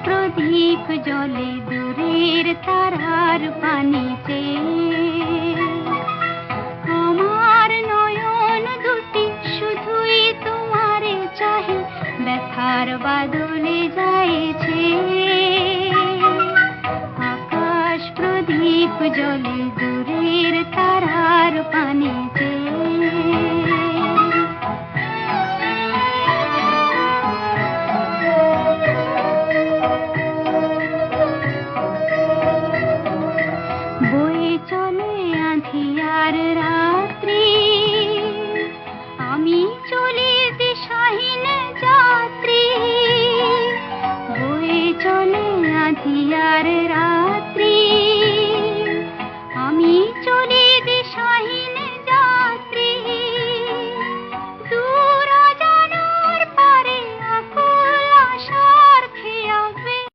প্রদীপ জলে দূরের তারার পানিতে। আমার নয়ন দুটি শুধুই তোমারে চাহে, ব্যথার বাদলে যাইছে। আকাশ প্রদীপ জলে দূরের তারার পানিতে। বয়ে চলে আঁধিয়ার রাত্রি, আমি চলি দিশাহীন যাত্রী। বয়ে চলে আঁধিয়ার রাত্রি,